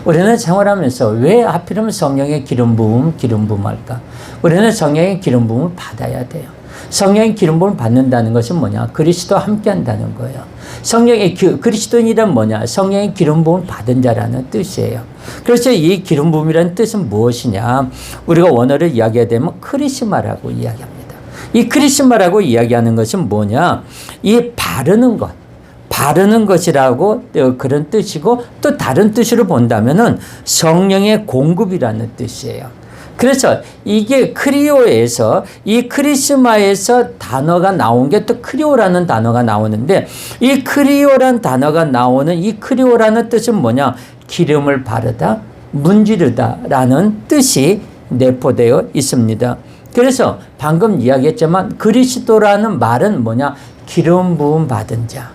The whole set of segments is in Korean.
우리는 생활하면서 왜 하필이면 성령의 기름 부음 할까? 우리는 성령의 기름 부음을 받아야 돼요. 성령의 기름 부음을 받는다는 것은 뭐냐? 그리스도와 함께 한다는 거예요. 성령의 그리스도인이란 뭐냐? 성령의 기름 부음을 받은 자라는 뜻이에요. 그래서 이 기름 부음이라는 뜻은 무엇이냐? 우리가 원어를 이야기하게 되면 크리스마라고 이야기합니다. 이 크리스마라고 이야기하는 것은 뭐냐? 이 바르는 것이라고 그런 뜻이고, 또 다른 뜻으로 본다면은 성령의 공급이라는 뜻이에요. 그래서 이게 크리오에서, 이 크리스마에서 단어가 나온 게 또 크리오라는 단어가 나오는데, 이 크리오라는 단어가 나오는 이 크리오라는 뜻은 뭐냐? 기름을 바르다, 문지르다 라는 뜻이 내포되어 있습니다. 그래서 방금 이야기했지만 그리스도라는 말은 뭐냐? 기름 부음 받은 자,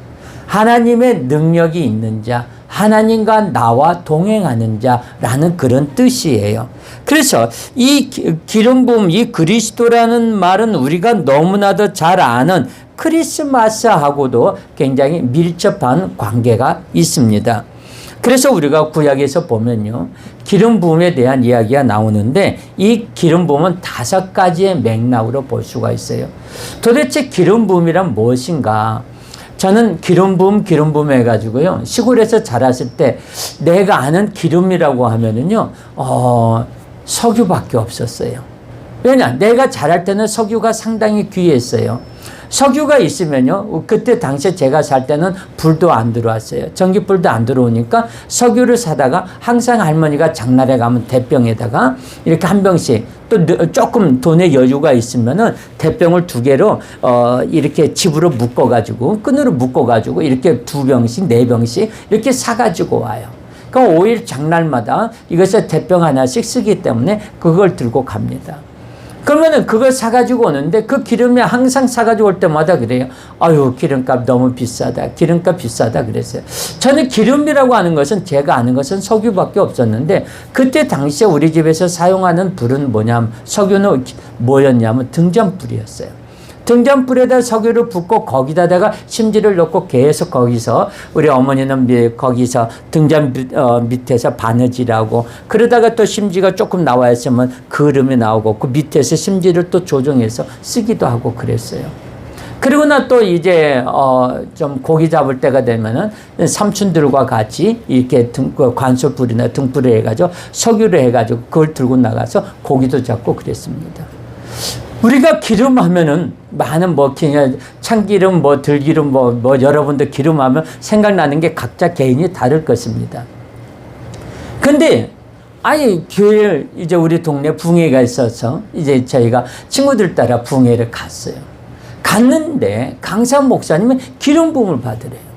하나님의 능력이 있는 자, 하나님과 나와 동행하는 자라는 그런 뜻이에요. 그래서 이 기름 부음, 이 그리스도라는 말은 우리가 너무나도 잘 아는 크리스마스하고도 굉장히 밀접한 관계가 있습니다. 그래서 우리가 구약에서 보면요, 기름 부음에 대한 이야기가 나오는데, 이 기름 부음은 5가지의 맥락으로 볼 수가 있어요. 도대체 기름 부음이란 무엇인가? 저는 기름 부음 해가지고요, 시골에서 자랐을 때 내가 아는 기름이라고 하면은요, 석유밖에 없었어요. 왜냐? 내가 자랄 때는 석유가 상당히 귀했어요. 석유가 있으면요, 그때 당시에 제가 살 때는 불도 안 들어왔어요. 전기불도 안 들어오니까 석유를 사다가 항상 할머니가 장날에 가면 대병에다가 이렇게 한 병씩, 또 조금 돈의 여유가 있으면은 대병을 2개로 이렇게 집으로 묶어가지고, 끈으로 묶어가지고 이렇게 2병씩 4병씩 이렇게 사가지고 와요. 그럼 5일 장날마다 이것을 대병 하나씩 쓰기 때문에 그걸 들고 갑니다. 그러면은 그걸 사가지고 오는데, 그 기름이 항상 사가지고 올 때마다 그래요. 아유, 기름값 너무 비싸다. 기름값 비싸다 그랬어요. 저는 기름이라고 하는 것은, 제가 아는 것은 석유밖에 없었는데, 그때 당시에 우리 집에서 사용하는 불은 뭐냐면, 석유는 뭐였냐면 등잔불이었어요. 등잔불에다 석유를 붓고 거기다가 심지를 넣고 계속 거기서, 우리 어머니는 거기서 등잔 밑에서 바느질하고, 그러다가 또 심지가 조금 나와 있으면 그름이 나오고, 그 밑에서 심지를 또 조정해서 쓰기도 하고 그랬어요. 그리고 나 또 이제 좀 고기 잡을 때가 되면은 삼촌들과 같이 이렇게 관소불이나 등불을 해가지고 석유를 해가지고 그걸 들고 나가서 고기도 잡고 그랬습니다. 우리가 기름 하면은 많은 그냥 참기름, 들기름, 여러분들 기름 하면 생각나는 게 각자 개인이 다를 것입니다. 근데, 교회, 이제 우리 동네 붕해가 있어서, 이제 저희가 친구들 따라 붕해를 갔어요. 갔는데, 강사 목사님은 기름 부음을 받으래요.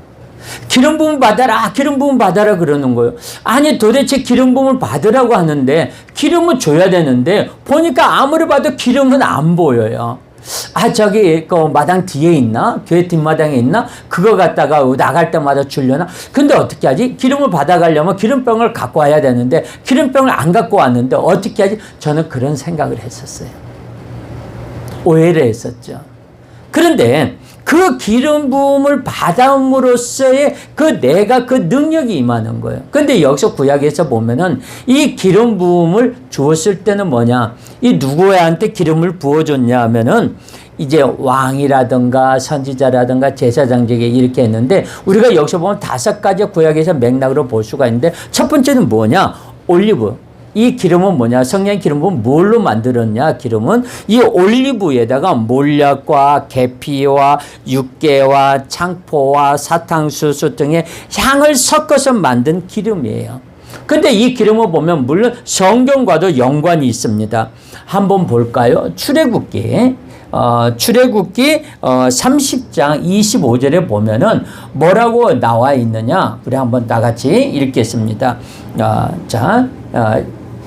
기름 부음 받아라, 기름 부음 받아라 그러는 거예요. 아니, 도대체 기름 부음을 받으라고 하는데 기름은 줘야 되는데, 보니까 아무리 봐도 기름은 안 보여요. 저기 그 마당 뒤에 있나? 교회 뒷마당에 있나? 그거 갖다가 나갈 때마다 주려나? 근데 어떻게 하지? 기름을 받아가려면 기름병을 갖고 와야 되는데 기름병을 안 갖고 왔는데 어떻게 하지? 저는 그런 생각을 했었어요. 오해를 했었죠. 그런데 그 기름 부음을 받음으로써의 내가 그 능력이 임하는 거예요. 근데 여기서 구약에서 보면은 이 기름 부음을 주었을 때는 뭐냐? 이 누구한테 기름을 부어줬냐 하면은 이제 왕이라든가 선지자라든가 제사장에게 이렇게 했는데, 우리가 여기서 보면 5가지 구약에서 맥락으로 볼 수가 있는데, 첫 번째는 뭐냐? 올리브. 이 기름은 뭐냐? 성령의 기름은 뭘로 만들었냐? 기름은 이 올리브에다가 몰약과 계피와 육개와 창포와 사탕수수 등의 향을 섞어서 만든 기름이에요. 근데 이 기름을 보면 물론 성경과도 연관이 있습니다. 한번 볼까요? 출애굽기 30장 25절에 보면은 뭐라고 나와 있느냐? 우리 한번 다 같이 읽겠습니다.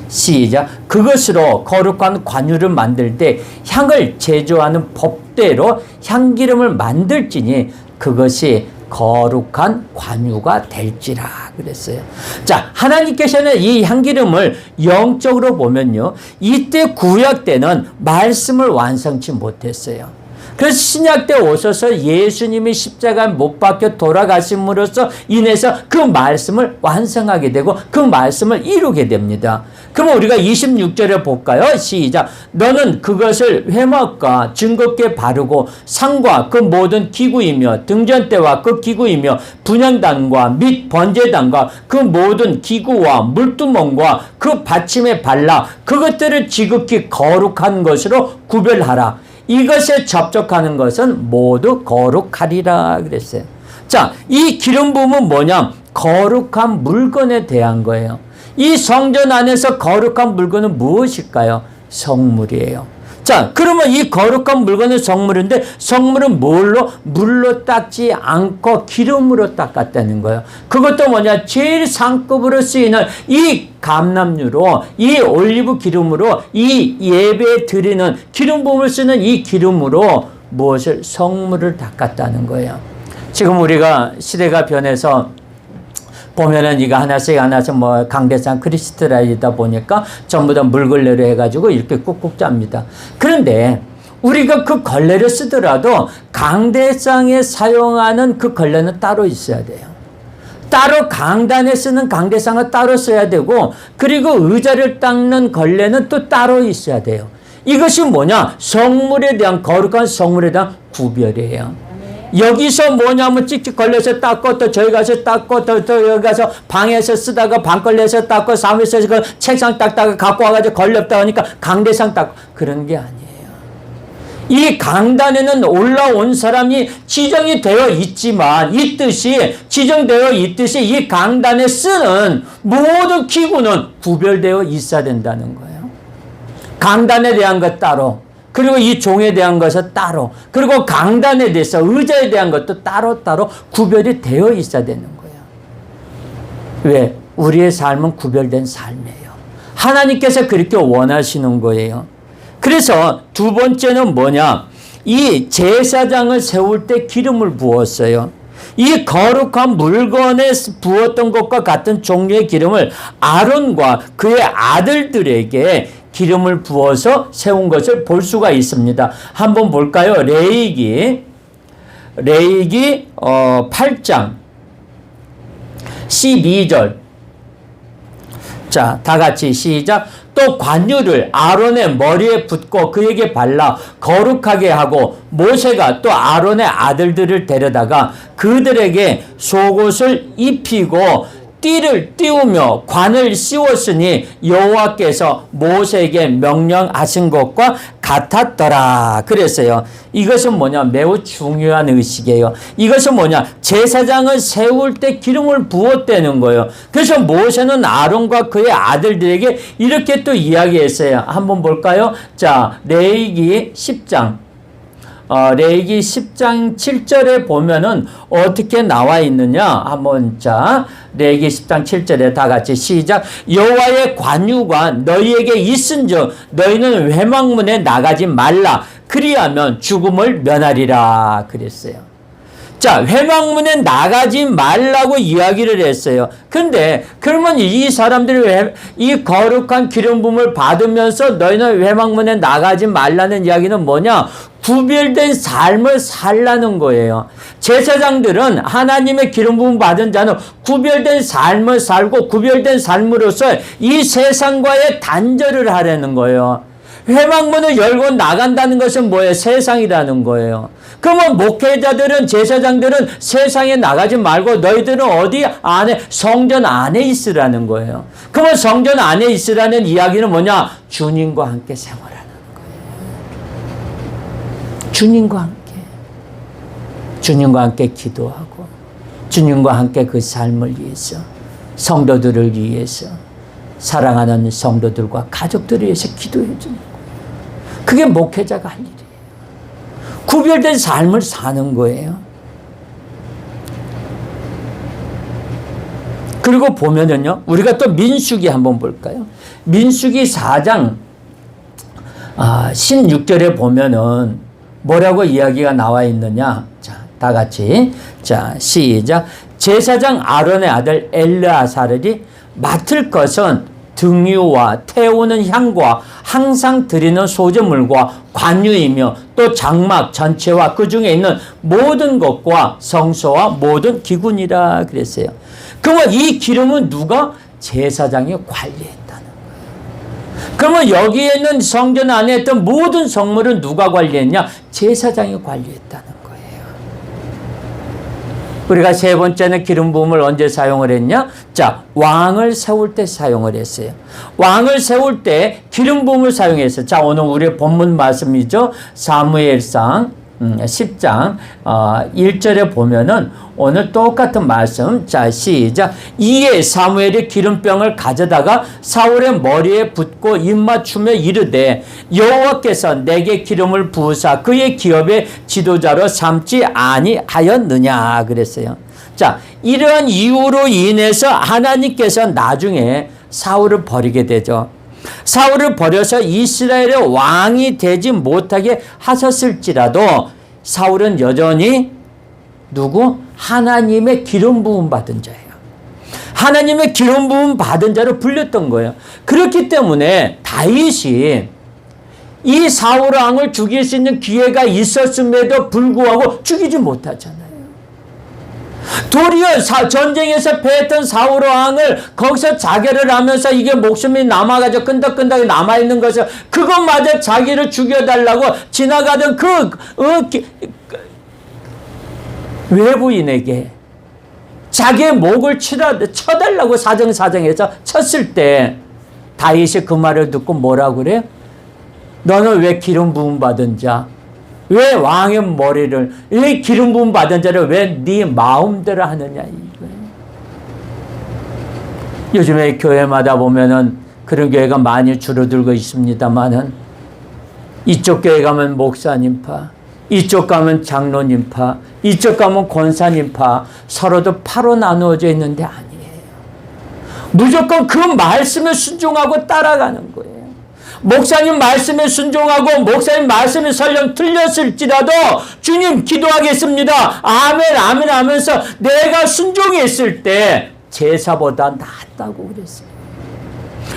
시작. 그것으로 거룩한 관유를 만들 때 향을 제조하는 법대로 향기름을 만들지니 그것이 거룩한 관유가 될지라 그랬어요. 자, 하나님께서는 이 향기름을 영적으로 보면요, 이때 구약 때는 말씀을 완성치 못했어요. 그래서 신약 때 오셔서 예수님이 십자가에 못 박혀 돌아가심으로써 인해서 그 말씀을 완성하게 되고 그 말씀을 이루게 됩니다. 그럼 우리가 26절에 볼까요? 시작. 너는 그것을 회막과 증거께 바르고 상과 그 모든 기구이며 등전대와 그 기구이며 분향단과 및 번제단과 그 모든 기구와 물두멍과 그 받침에 발라 그것들을 지극히 거룩한 것으로 구별하라. 이것에 접촉하는 것은 모두 거룩하리라 그랬어요. 자, 이 기름 부음은 뭐냐? 거룩한 물건에 대한 거예요. 이 성전 안에서 거룩한 물건은 무엇일까요? 성물이에요. 자, 그러면 이 거룩한 물건은 성물인데 성물은 뭘로? 물로 닦지 않고 기름으로 닦았다는 거예요. 그것도 뭐냐? 제일 상급으로 쓰이는 이 감람유로, 이 올리브 기름으로, 이 예배에 드리는 기름 부음을 쓰는 이 기름으로 무엇을? 성물을 닦았다는 거예요. 지금 우리가 시대가 변해서 보면은 이거 하나씩 뭐 강대상 크리스트라이다 보니까 전부 다 물걸레로 해가지고 이렇게 꾹꾹 짭니다. 그런데 우리가 그 걸레를 쓰더라도 강대상에 사용하는 그 걸레는 따로 있어야 돼요. 따로 강단에 쓰는 강대상은 따로 써야 되고, 그리고 의자를 닦는 걸레는 또 따로 있어야 돼요. 이것이 뭐냐? 성물에 대한, 거룩한 성물에 대한 구별이에요. 여기서 뭐냐면 찍찍 걸려서 닦고, 또 저기 가서 닦고, 또 여기 가서 방에서 쓰다가 방걸레에서 닦고, 사무실에서 그 책상 닦다가 갖고 와가지고 걸렸다 하니까 강대상 닦고, 그런 게 아니에요. 이 강단에는 올라온 사람이 지정이 되어 있지만, 지정되어 있듯이 이 강단에 쓰는 모든 기구는 구별되어 있어야 된다는 거예요. 강단에 대한 것 따로, 그리고 이 종에 대한 것은 따로, 그리고 강단에 대해서 의자에 대한 것도 따로따로 구별이 되어 있어야 되는 거예요. 왜? 우리의 삶은 구별된 삶이에요. 하나님께서 그렇게 원하시는 거예요. 그래서 두 번째는 뭐냐? 이 제사장을 세울 때 기름을 부었어요. 이 거룩한 물건에 부었던 것과 같은 종류의 기름을 아론과 그의 아들들에게 기름을 부어서 세운 것을 볼 수가 있습니다. 한번 볼까요? 레위기 8장 12절. 자, 다 같이 시작. 또 관유를 아론의 머리에 붓고 그에게 발라 거룩하게 하고, 모세가 또 아론의 아들들을 데려다가 그들에게 속옷을 입히고 띠를 띄우며 관을 씌웠으니 여호와께서 모세에게 명령하신 것과 같았더라 그랬어요. 이것은 뭐냐? 매우 중요한 의식이에요. 이것은 뭐냐? 제사장을 세울 때 기름을 부었다는 거예요. 그래서 모세는 아론과 그의 아들들에게 이렇게 또 이야기했어요. 한번 볼까요? 자, 레위기 10장. 레위기 10장 7절에 보면은 어떻게 나와 있느냐? 한번, 자, 레위기 10장 7절에 다 같이 시작. 여호와의 관유가 너희에게 있은즉 너희는 회막문에 나가지 말라. 그리하면 죽음을 면하리라 그랬어요. 자, 회막문에 나가지 말라고 이야기를 했어요. 근데 그러면 이 사람들이 왜 이 거룩한 기름 부음을 받으면서 너희는 회막문에 나가지 말라는 이야기는 뭐냐? 구별된 삶을 살라는 거예요. 제사장들은 하나님의 기름 부음 받은 자는 구별된 삶을 살고, 구별된 삶으로서 이 세상과의 단절을 하려는 거예요. 회막문을 열고 나간다는 것은 뭐예요? 세상이라는 거예요. 그러면 목회자들은, 제사장들은 세상에 나가지 말고 너희들은 어디 안에, 성전 안에 있으라는 거예요. 그러면 성전 안에 있으라는 이야기는 뭐냐? 주님과 함께 생활하는 거예요. 주님과 함께 기도하고, 주님과 함께 그 삶을 위해서, 성도들을 위해서, 사랑하는 성도들과 가족들을 위해서 기도해 주는 거예요. 그게 목회자가 할 일이에요. 구별된 삶을 사는 거예요. 그리고 보면은요, 우리가 또 민수기 한번 볼까요? 민수기 4장 16절에 보면은 뭐라고 이야기가 나와 있느냐? 자, 다 같이. 자, 시작. 제사장 아론의 아들 엘르아사르이 맡을 것은 등유와 태우는 향과 항상 드리는 소재물과 관유이며 또 장막 전체와 그 중에 있는 모든 것과 성소와 모든 기구니라 그랬어요. 그러면 이 기름은 누가? 제사장이 관리했다는 거예요. 그러면 여기에 있는 성전 안에 있던 모든 성물은 누가 관리했냐? 제사장이 관리했다는 거예요. 우리가 세 번째는 기름 부음을 언제 사용을 했냐? 자, 왕을 세울 때 사용을 했어요. 왕을 세울 때 기름 부음을 사용했어요. 자, 오늘 우리의 본문 말씀이죠. 사무엘상 10장 1절에 보면은 오늘 똑같은 말씀. 자, 시작. 이에 사무엘이 기름병을 가져다가 사울의 머리에 붓고 입맞추며 이르되 여호와께서 내게 기름을 부으사 그의 기업의 지도자로 삼지 아니하였느냐 그랬어요. 자, 이러한 이유로 인해서 하나님께서 나중에 사울을 버리게 되죠. 사울을 버려서 이스라엘의 왕이 되지 못하게 하셨을지라도 사울은 여전히 누구? 하나님의 기름 부음 받은 자예요. 하나님의 기름 부음 받은 자로 불렸던 거예요. 그렇기 때문에 다윗이 이 사울 왕을 죽일 수 있는 기회가 있었음에도 불구하고 죽이지 못하잖아요. 도리어 전쟁에서 패했던 사울 왕을 거기서 자결을 하면서 이게 목숨이 남아가지고 끈덕끈덕 남아있는 것을 그것마저 자기를 죽여달라고 지나가던 외부인에게 자기의 목을 쳐달라고 사정사정해서 쳤을 때 다윗이 그 말을 듣고 뭐라고 그래요? 너는 왜 기름 부음 받은 자? 왜 왕의 머리를, 왜 기름 부음 받은 자를 왜 네 마음대로 하느냐 이거예요. 요즘에 교회마다 보면은 그런 교회가 많이 줄어들고 있습니다만은 이쪽 교회 가면 목사님파, 이쪽 가면 장로님파, 이쪽 가면 권사님파 서로도 파로 나누어져 있는데 아니에요. 무조건 그 말씀에 순종하고 따라가는 거예요. 목사님 말씀에 순종하고 목사님 말씀이 설령 틀렸을지라도 주님 기도하겠습니다. 아멘 아멘 하면서 내가 순종했을 때 제사보다 낫다고 그랬어요.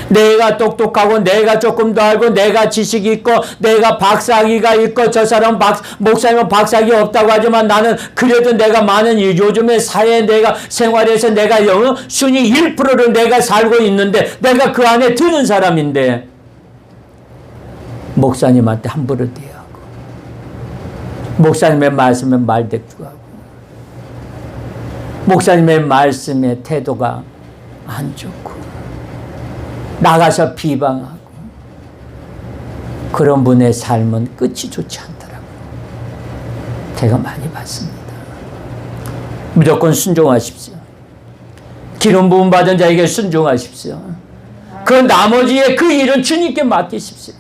내가 똑똑하고 내가 조금 더 알고 내가 지식이 있고 내가 박사학위가 있고 저 사람 목사님은 박사학위 없다고 하지만 나는 그래도 내가 많은 요즘의 사회에 내가 생활에서 내가 순위 1%를 내가 살고 있는데 내가 그 안에 드는 사람인데 목사님한테 함부로 대하고 목사님의 말씀에 말대꾸하고 목사님의 말씀의 태도가 안 좋고 나가서 비방하고 그런 분의 삶은 끝이 좋지 않더라고요. 제가 많이 봤습니다. 무조건 순종하십시오. 기름 부음 받은 자에게 순종하십시오. 그 나머지의 그 일은 주님께 맡기십시오.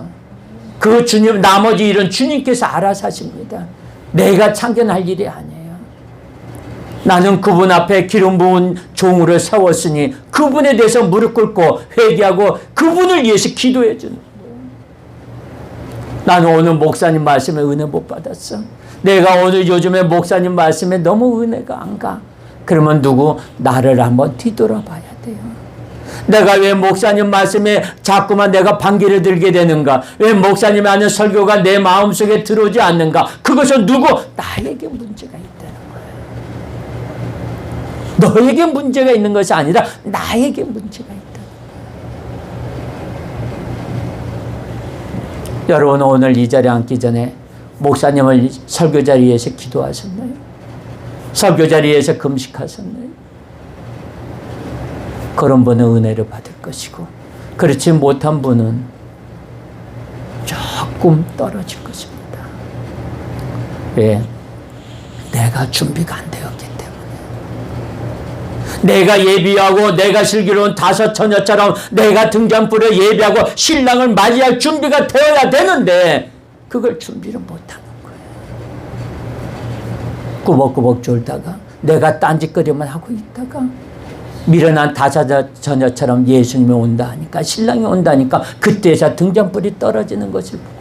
그 주님, 나머지 일은 주님께서 알아서 하십니다. 내가 참견할 일이 아니에요. 나는 그분 앞에 기름 부은 종으로 세웠으니 그분에 대해서 무릎 꿇고 회개하고 그분을 위해서 기도해 주는 거예요. 나는 오늘 목사님 말씀에 은혜 못 받았어. 내가 오늘 요즘에 목사님 말씀에 너무 은혜가 안 가. 그러면 누구? 나를 한번 뒤돌아봐야 돼요. 내가 왜 목사님 말씀에 자꾸만 내가 반기를 들게 되는가? 왜 목사님이 하는 설교가 내 마음속에 들어오지 않는가? 그것은 누구? 나에게 문제가 있다는 거예요. 너에게 문제가 있는 것이 아니라 나에게 문제가 있다는 거예요. 여러분 오늘 이 자리에 앉기 전에 목사님을 설교 자리에서 기도하셨나요? 설교 자리에서 금식하셨나요? 그런 분은 은혜를 받을 것이고 그렇지 못한 분은 조금 떨어질 것입니다. 왜? 내가 준비가 안 되었기 때문에. 내가 예비하고 내가 슬기로운 다섯 처녀처럼 내가 등잔불에 예비하고 신랑을 맞이할 준비가 되어야 되는데 그걸 준비를 못하는 거예요. 꾸벅꾸벅 졸다가 내가 딴짓거리만 하고 있다가 미련한 다섯 처녀처럼 예수님이 온다 하니까 신랑이 온다니까 그때서 등잔불이 떨어지는 것을 보고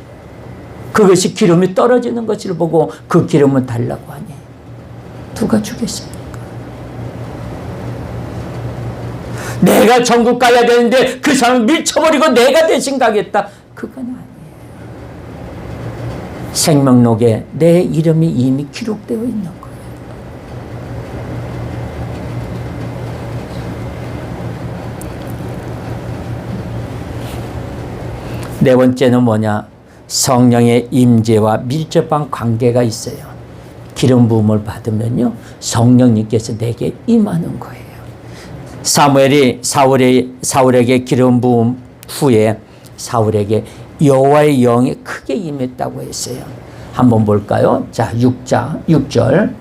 그것이 기름이 떨어지는 것을 보고 그 기름을 달라고 하니 누가 주겠습니까? 내가 천국 가야 되는데 그 사람을 밀쳐버리고 내가 대신 가겠다. 그건 아니에요. 생명록에 내 이름이 이미 기록되어 있는 거예요. 네 번째는 뭐냐? 성령의 임재와 밀접한 관계가 있어요. 기름 부음을 받으면요, 성령님께서 내게 임하는 거예요. 사무엘이 사울에게 기름 부음 후에 사울에게 여호와의 영이 크게 임했다고 했어요. 한번 볼까요? 자, 6절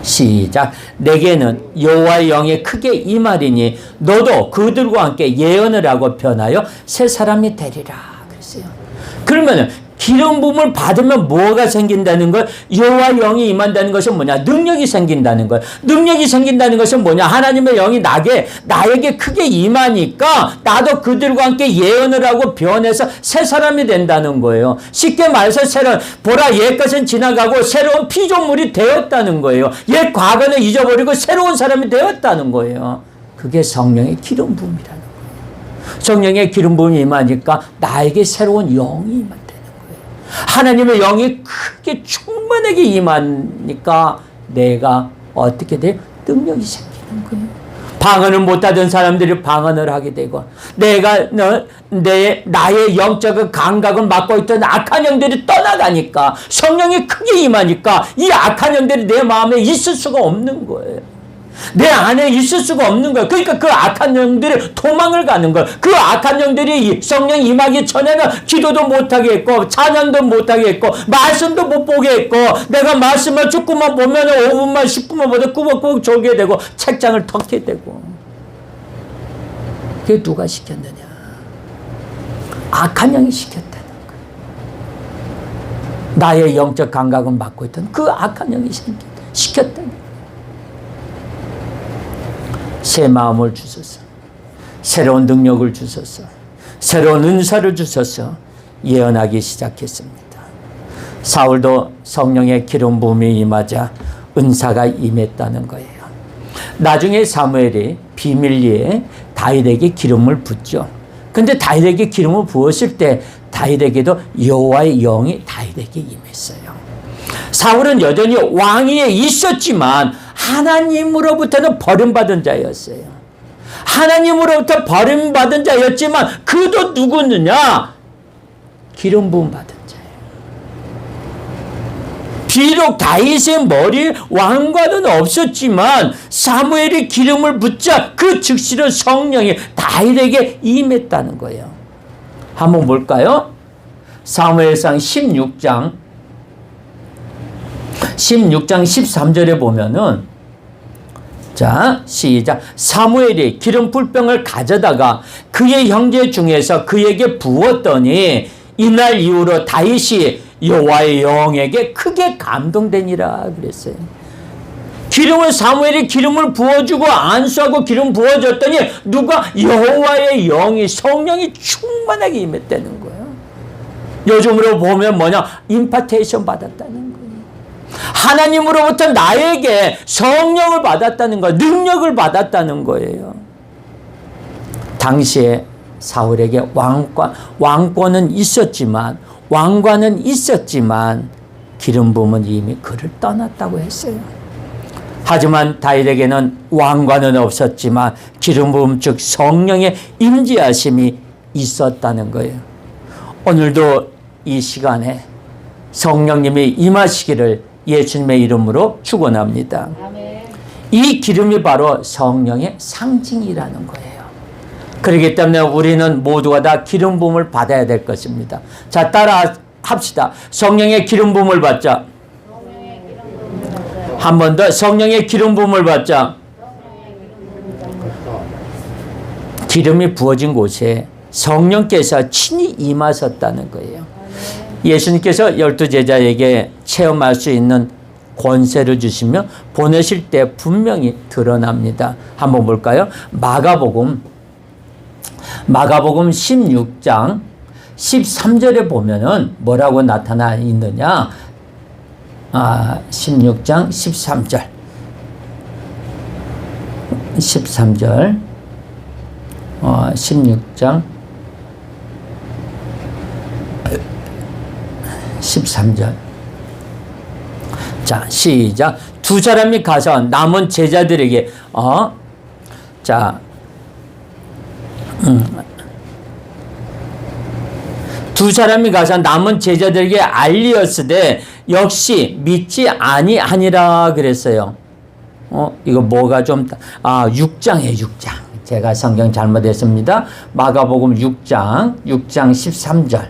시작. 내게는 여호와의 영이 크게 임하리니 너도 그들과 함께 예언을 하고 변하여 새 사람이 되리라 그랬어요. 그러면 기름 부음을 받으면 뭐가 생긴다는 걸? 여호와의 영이 임한다는 것은 뭐냐? 능력이 생긴다는 걸. 능력이 생긴다는 것은 뭐냐? 하나님의 영이 나에게 크게 임하니까 나도 그들과 함께 예언을 하고 변해서 새 사람이 된다는 거예요. 쉽게 말해서 보라 옛 것은 지나가고 새로운 피조물이 되었다는 거예요. 옛 과거는 잊어버리고 새로운 사람이 되었다는 거예요. 그게 성령의 기름 부음이라는 거예요. 성령의 기름 부음이 임하니까 나에게 새로운 영이 임한다. 하나님의 영이 크게 충만하게 임하니까 내가 어떻게 돼? 능력이 생기는 거예요. 방언을 못하던 사람들이 방언을 하게 되고, 나의 영적 감각을 맡고 있던 악한 영들이 떠나가니까, 성령이 크게 임하니까 이 악한 영들이 내 마음에 있을 수가 없는 거예요. 내 안에 있을 수가 없는 거예요. 그러니까 그 악한 영들이 도망을 가는 거예요. 그 악한 영들이 성령 임하기 전에는 기도도 못하게 했고 찬양도 못하게 했고 말씀도 못 보게 했고, 내가 말씀을 조금만 보면 5분만 10분만 보다 꾸벅꾸벅 졸게 되고 책장을 덮게 되고. 그게 누가 시켰느냐? 악한 영이 시켰다는 거예요. 나의 영적 감각을 맡고 있던 그 악한 영이 시켰다는 거예요. 새 마음을 주소서, 새로운 능력을 주소서, 새로운 은사를 주소서 예언하기 시작했습니다. 사울도 성령의 기름 부음이 임하자 은사가 임했다는 거예요. 나중에 사무엘이 비밀리에 다윗에게 기름을 붓죠. 근데 다윗에게 기름을 부었을 때 다윗에게도 여호와의 영이 다윗에게 임했어요. 사울은 여전히 왕위에 있었지만 하나님으로부터는 버림받은 자였어요. 하나님으로부터 버림받은 자였지만 그도 누구느냐? 기름 부음 받은 자예요. 비록 다윗의 머리 왕과는 없었지만 사무엘이 기름을 붓자 그 즉시로 성령이 다윗에게 임했다는 거예요. 한번 볼까요? 사무엘상 16장 13절에 보면은, 자, 시작. 사무엘이 기름 풀병을 가져다가 그의 형제 중에서 그에게 부었더니 이날 이후로 다윗이 여호와의 영에게 크게 감동되니라 그랬어요. 사무엘이 기름을 부어주고 안수하고 기름 부어줬더니 누가? 여호와의 영이, 성령이 충만하게 임했다는 거예요. 요즘으로 보면 뭐냐? 임파테이션 받았다는 거예요. 하나님으로부터 나에게 성령을 받았다는 거, 능력을 받았다는 거예요. 당시에 사울에게 왕권은 있었지만 기름 부음은 이미 그를 떠났다고 했어요. 하지만 다윗에게는 왕관은 없었지만 기름 부음 즉 성령의 임재하심이 있었다는 거예요. 오늘도 이 시간에 성령님이 임하시기를 예수님의 이름으로 축원합니다. 이 기름이 바로 성령의 상징이라는 거예요. 그렇기 때문에 우리는 모두가 다 기름 부음을 받아야 될 것입니다. 자, 따라 합시다. 성령의 기름 부음을 받자. 한 번 더. 성령의 기름 부음을 받자. 기름이 부어진 곳에 성령께서 친히 임하셨다는 거예요. 예수님께서 12제자에게 체험할 수 있는 권세를 주시며 보내실 때 분명히 드러납니다. 한번 볼까요? 마가복음 16장 13절에 보면은 뭐라고 나타나 있느냐? 16장 13절. 13절, 16장 13절. 자, 시작. 두 사람이 가서 남은 제자들에게 두 사람이 가서 남은 제자들에게 알리었으되 역시 믿지 아니하니라 그랬어요. 이거 뭐가 좀 6장이에요. 6장. 제가 성경 잘못했습니다. 마가복음 6장 13절.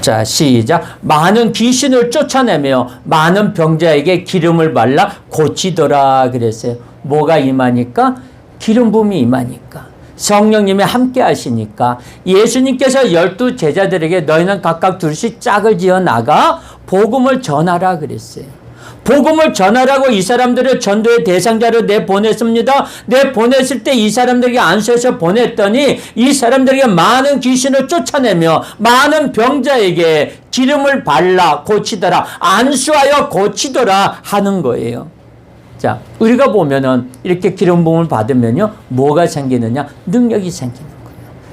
자, 시작. 많은 귀신을 쫓아내며 많은 병자에게 기름을 발라 고치더라 그랬어요. 뭐가 임하니까? 기름 부음이 임하니까. 성령님이 함께 하시니까. 예수님께서 12 제자들에게 너희는 각각 둘씩 짝을 지어 나가 복음을 전하라 그랬어요. 복음을 전하라고 이 사람들을 전도의 대상자로 내보냈습니다. 내보냈을 때 이 사람들에게 안수해서 보냈더니 이 사람들에게 많은 귀신을 쫓아내며 많은 병자에게 기름을 발라 고치더라. 안수하여 고치더라 하는 거예요. 자, 우리가 보면은 이렇게 기름 부음을 받으면요, 뭐가 생기느냐? 능력이 생기는 거예요.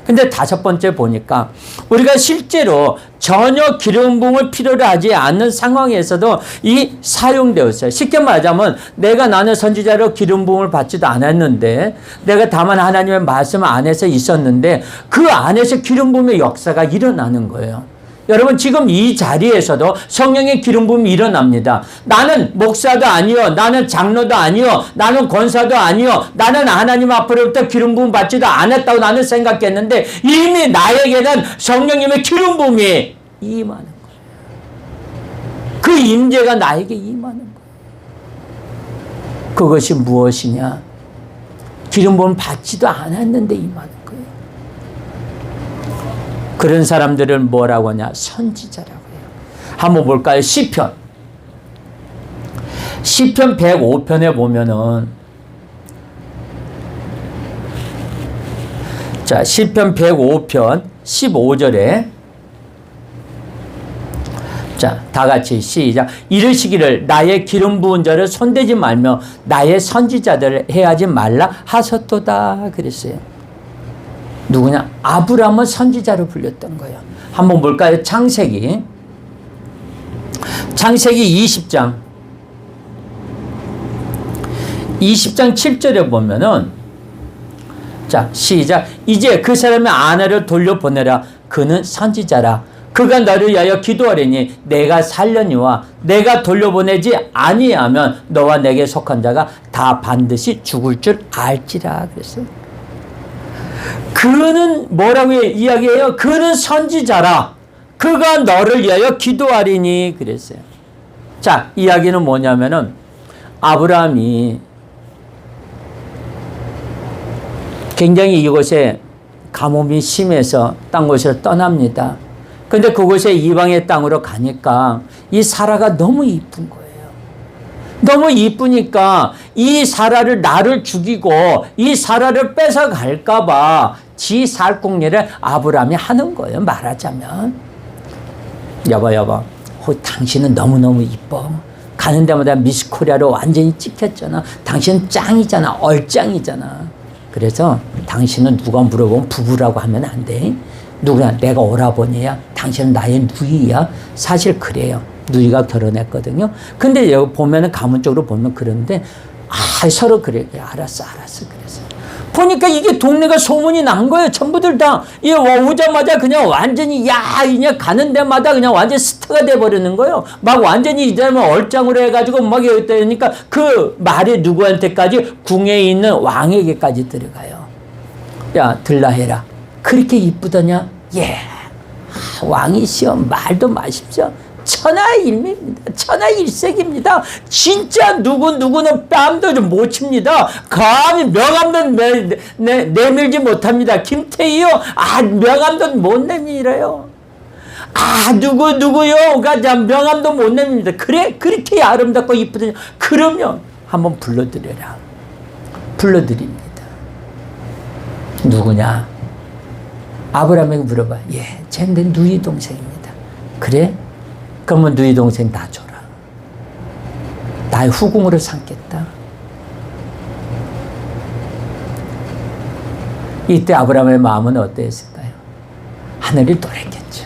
근데 5번째 보니까 우리가 실제로 전혀 기름 부음을 필요로 하지 않는 상황에서도 이 사용되었어요. 쉽게 말하자면 나는 선지자로 기름 부음을 받지도 않았는데 내가 다만 하나님의 말씀 안에서 있었는데 그 안에서 기름 부음의 역사가 일어나는 거예요. 여러분, 지금 이 자리에서도 성령의 기름 부음이 일어납니다. 나는 목사도 아니요, 나는 장로도 아니요, 나는 권사도 아니요, 나는 하나님 앞으로부터 기름 부음 받지도 않았다고 나는 생각했는데 이미 나에게는 성령님의 기름 부음이 임하는 거예요. 그 임재가 나에게 임하는 거예요. 그것이 무엇이냐? 기름 부음 받지도 않았는데 임하는 거예요. 그런 사람들을 뭐라고 하냐? 선지자라고 해요. 한번 볼까요? 시편 105편에 보면은, 자, 시편 105편 15절에, 자, 다 같이 시작. 이르시기를 나의 기름 부은 자를 손대지 말며 나의 선지자들을 해하지 말라 하셨도다 그랬어요. 누구냐? 아브라함은 선지자로 불렸던 거예요. 한번 볼까요? 창세기 20장 7절에 보면은, 자, 시작. 이제 그 사람의 아내를 돌려보내라. 그는 선지자라. 그가 너를 위하여 기도하리니 내가 살려니와 내가 돌려보내지 아니하면 너와 내게 속한 자가 다 반드시 죽을 줄 알지라 그랬어요. 그는 뭐라고 이야기해요? 그는 선지자라. 그가 너를 위하여 기도하리니 그랬어요. 자, 이야기는 뭐냐면은 아브라함이 굉장히 이곳에 가뭄이 심해서 딴 곳으로 떠납니다. 근데 그곳에 이방의 땅으로 가니까 이 사라가 너무 이쁜 거예요. 너무 이쁘니까 이 사라를, 나를 죽이고 이 사라를 뺏어갈까봐 지 살궁리를 아브라함이 하는 거예요. 말하자면, 여보, 당신은 너무너무 이뻐. 가는 데마다 미스 코리아로 완전히 찍혔잖아. 당신은 짱이잖아. 얼짱이잖아. 그래서 당신은 누가 물어보면 부부라고 하면 안 돼. 누구야? 내가 오라버니야. 당신은 나의 누이야. 사실 그래요. 누이가 결혼했거든요. 근데 여기 보면은 가문적으로 보면 그런데, 서로 그래. 알았어. 그래서 보니까 이게 동네가 소문이 난 거예요. 전부들 다. 오자마자 그냥 완전히, 그냥 가는 데마다 그냥 완전 스타가 돼버리는 거예요. 막 완전히 이 사람은 얼짱으로 해가지고 막 여기 있다니까 그 말이 누구한테까지? 궁에 있는 왕에게까지 들어가요. 야, 들라 해라. 그렇게 이쁘더냐? 예. 왕이시여, 말도 마십시오. 천하일미입니다. 천하일색입니다. 진짜 누구는 뺨도 좀 못 칩니다. 감히 명함도 내밀지 못합니다. 김태희요, 명함도 못 내밀어요. 누구요? 명함도 못 내밉니다. 그래? 그렇게 아름답고 이쁘더냐? 그러면 한번 아브라함에게 물어봐. 예, 쟤 내 누이 동생입니다. 그래? 그러면 누이 동생 나 줘라. 나의 후궁으로 삼겠다. 이때 아브라함의 마음은 어땠을까요? 하늘이 노랬겠죠.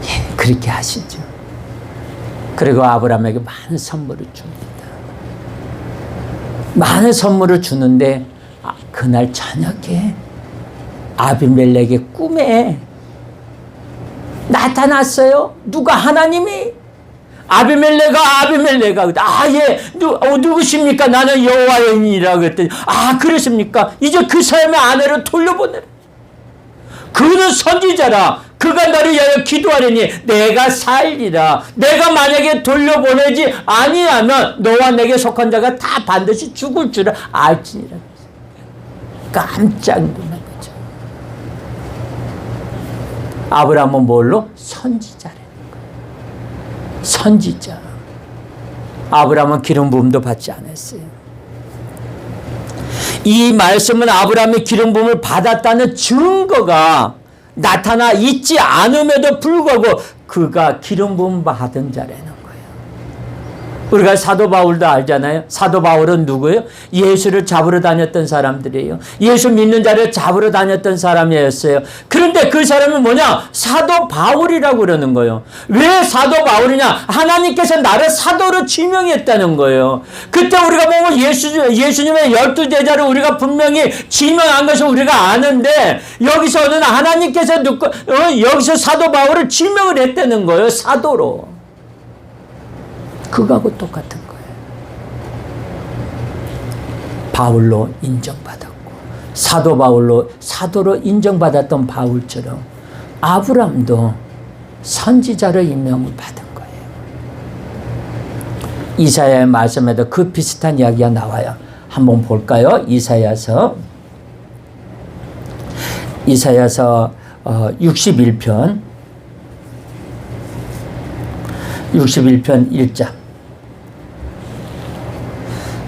예, 그렇게 하시죠. 그리고 아브라함에게 많은 선물을 줍니다. 많은 선물을 주는데 그날 저녁에 아비멜렉의 꿈에 나타났어요. 누가? 하나님이. 아비멜렉아. 예, 누구십니까? 나는 여호와이니라 그랬더니, 그러십니까? 이제 그 사람의 아내를 돌려보내라. 그는 선지자라. 그가 나를 위하여 기도하려니 내가 살리라. 내가 만약에 돌려보내지 아니하면 너와 내게 속한 자가 다 반드시 죽을 줄을 알지니라. 깜짝 놀란 거죠. 아브라함은 뭘로? 선지자라는 거예요. 선지자. 아브라함은 기름 부음도 받지 않았어요. 이 말씀은 아브라함이 기름 부음을 받았다는 증거가 나타나 있지 않음에도 불구하고 그가 기름 부음 받은 자라는 거예요. 우리가 사도 바울도 알잖아요. 사도 바울은 누구예요? 예수를 잡으러 다녔던 사람들이에요. 예수 믿는 자를 잡으러 다녔던 사람이었어요. 그런데 그 사람은 뭐냐? 사도 바울이라고 그러는 거예요. 왜 사도 바울이냐? 하나님께서 나를 사도로 지명했다는 거예요. 그때 우리가 보면 예수님의 12제자를 우리가 분명히 지명한 것을 우리가 아는데, 여기서는 하나님께서 여기서 사도 바울을 지명을 했다는 거예요. 사도로. 그거하고 똑같은 거예요. 바울로 인정받았고, 사도 바울로 사도로 인정받았던 바울처럼 아브람도 선지자로 임명을 받은 거예요. 이사야의 말씀에도 그 비슷한 이야기가 나와요. 한번 볼까요? 이사야서 61편 1장.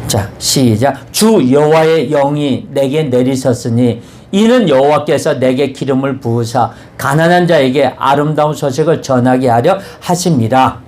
자, 시작. 주 여호와의 영이 내게 내리셨으니 이는 여호와께서 내게 기름을 부으사 가난한 자에게 아름다운 소식을 전하게 하려 하심이라.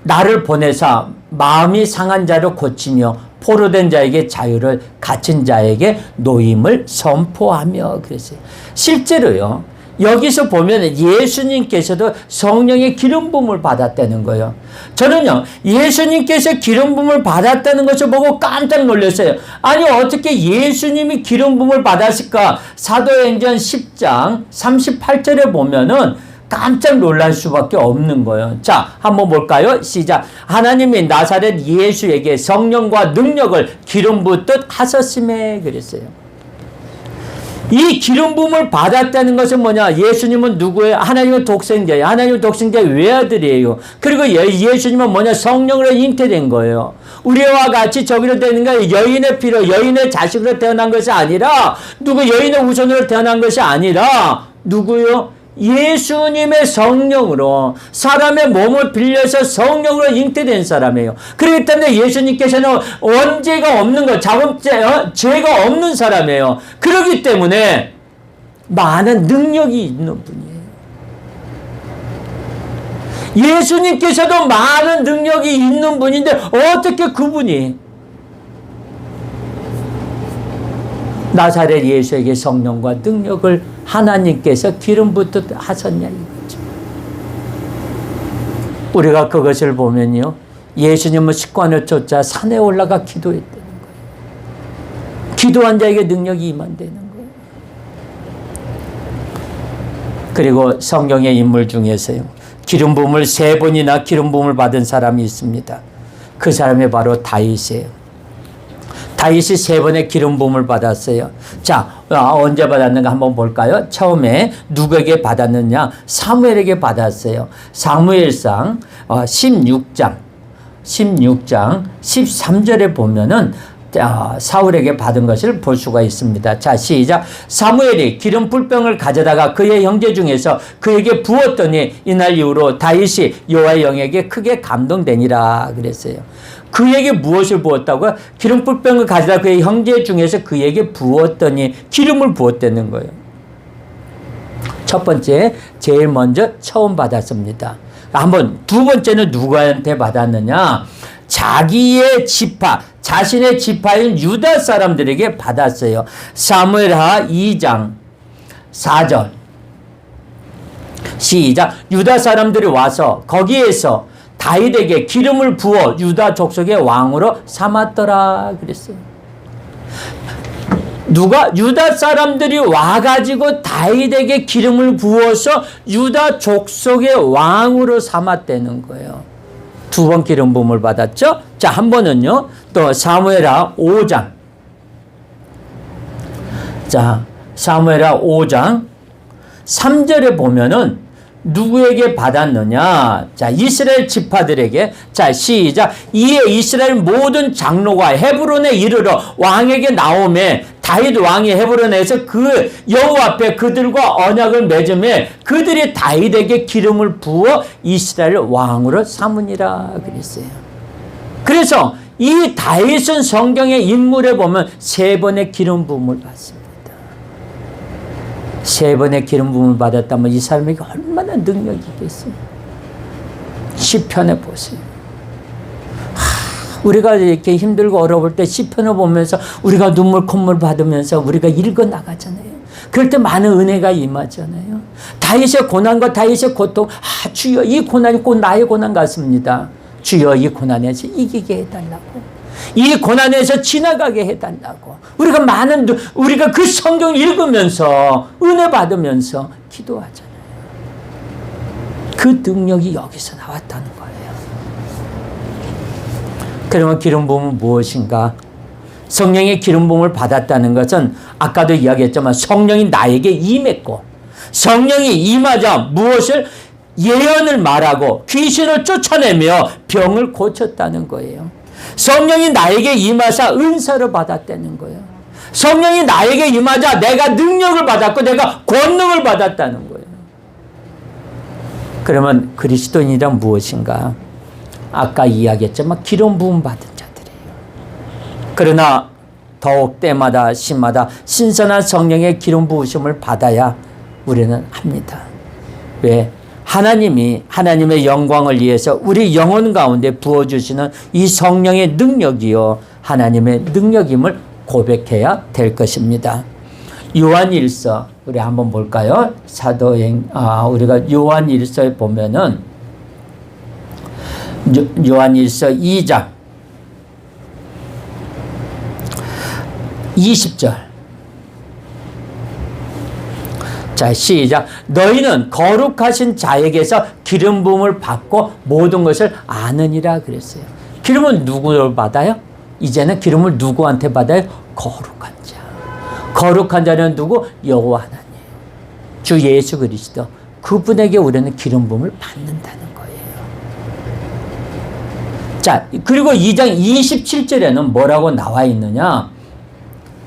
나를 보내사 마음이 상한 자를 고치며 포로된 자에게 자유를, 갇힌 자에게 노임을 선포하며 그랬어요. 실제로요, 여기서 보면 예수님께서도 성령의 기름 부음을 받았다는 거예요. 저는요, 예수님께서 기름 부음을 받았다는 것을 보고 깜짝 놀랐어요. 아니, 어떻게 예수님이 기름 부음을 받았을까? 사도행전 10장 38절에 보면은 깜짝 놀랄 수밖에 없는 거예요. 자, 한번 볼까요? 시작. 하나님이 나사렛 예수에게 성령과 능력을 기름 붓듯 하셨음에 그랬어요. 이 기름 부음을 받았다는 것은 뭐냐? 예수님은 누구예요? 하나님은 독생자예요. 하나님은 독생자의 외아들이에요. 그리고 예수님은 뭐냐? 성령으로 잉태된 거예요. 우리와 같이 저기로 되는 게 여인의 피로, 여인의 자식으로 태어난 것이 아니라, 여인의 우선으로 태어난 것이 아니라, 누구요? 예수님의 성령으로, 사람의 몸을 빌려서 성령으로 잉태된 사람이에요. 그렇기 때문에 예수님께서는 원죄가 없는 것, 죄가 없는 사람이에요. 그렇기 때문에 많은 능력이 있는 분이에요. 예수님께서도 많은 능력이 있는 분인데 어떻게 그분이 나사렛 예수에게 성령과 능력을 하나님께서 기름 붓듯 하셨냐 이거죠. 우리가 그것을 보면요, 예수님은 식관을 쫓아 산에 올라가 기도했다는 거예요. 기도한 자에게 능력이 임한다는 거예요. 그리고 성경의 인물 중에서요, 기름 부음을 3번이나 기름 부음을 받은 사람이 있습니다. 그 사람이 바로 다윗이에요. 다윗이 3번의 기름 부음을 받았어요. 자, 언제 받았는가 한번 볼까요? 처음에 누구에게 받았느냐? 사무엘에게 받았어요. 사무엘상 16장 13절에 보면은 사울에게 받은 것을 볼 수가 있습니다. 자, 시작. 사무엘이 기름 불병을 가져다가 그의 형제 중에서 그에게 부었더니 이날 이후로 다윗이 여호와의 영에게 크게 감동되니라 그랬어요. 그에게 무엇을 부었다고요? 기름 뿔병을 가져다 그의 형제 중에서 그에게 부었더니 기름을 부었다는 거예요. 첫 번째, 제일 먼저 처음 받았습니다. 한번 두 번째는 누구한테 받았느냐? 자기의 지파, 자신의 지파인 유다 사람들에게 받았어요. 사무엘하 2장 4절. 시작. 유다 사람들이 와서 거기에서 다윗에게 기름을 부어 유다 족속의 왕으로 삼았더라 그랬어요. 누가? 유다 사람들이 와가지고 다윗에게 기름을 부어서 유다 족속의 왕으로 삼았다는 거예요. 두 번 기름 부음을 받았죠. 자, 한 번은요, 또 사무엘하 5장. 자, 사무엘하 5장 3절에 보면은 누구에게 받았느냐? 자, 이스라엘 지파들에게. 자, 시작. 이에 이스라엘 모든 장로가 헤브론에 이르러 왕에게 나오매 다윗 왕이 헤브론에서 그 여호와 앞에 그들과 언약을 맺음에 그들이 다윗에게 기름을 부어 이스라엘 왕으로 삼으니라 그랬어요. 그래서 이 다윗은 성경의 인물에 보면 세 번의 기름 부음을 받습니다. 세 번의 기름 부음을 받았다면 이 사람에게 얼마나 능력이 있겠어요. 시편에 보세요. 우리가 이렇게 힘들고 어려울 때 시편을 보면서 우리가 눈물 콧물 받으면서 우리가 읽어 나가잖아요. 그럴 때 많은 은혜가 임하잖아요. 다윗의 고난과 다윗의 고통, 주여 이 고난이 꼭 나의 고난 같습니다. 주여 이 고난에서 이기게 해달라고, 이 고난에서 지나가게 해달라고. 우리가 그 성경 읽으면서 은혜 받으면서 기도하잖아요. 그 능력이 여기서 나왔다는 거예요. 그러면 기름 부음은 무엇인가? 성령의 기름 부음을 받았다는 것은 아까도 이야기했지만 성령이 나에게 임했고, 성령이 임하자 무엇을? 예언을 말하고 귀신을 쫓아내며 병을 고쳤다는 거예요. 성령이 나에게 임하사 은사를 받았다는 거예요. 성령이 나에게 임하자 내가 능력을 받았고 내가 권능을 받았다는 거예요. 그러면 그리스도인이란 무엇인가? 아까 이야기했지만 기름 부음 받은 자들이에요. 그러나 더욱 때마다 시마다 신선한 성령의 기름 부으심을 받아야 우리는 합니다. 왜? 하나님이 하나님의 영광을 위해서 우리 영혼 가운데 부어주시는 이 성령의 능력이요 하나님의 능력임을 고백해야 될 것입니다. 요한일서 우리 한번 볼까요? 우리가 요한일서에 보면은 요한일서 2장 20절. 자, 시작. 너희는 거룩하신 자에게서 기름 부음을 받고 모든 것을 아느니라 그랬어요. 기름은 누구를 받아요? 이제는 기름을 누구한테 받아요? 거룩한 자. 거룩한 자는 누구? 여호와 하나님, 주 예수 그리스도. 그분에게 우리는 기름 부음을 받는다는 거예요. 자, 그리고 2장 27절에는 뭐라고 나와 있느냐?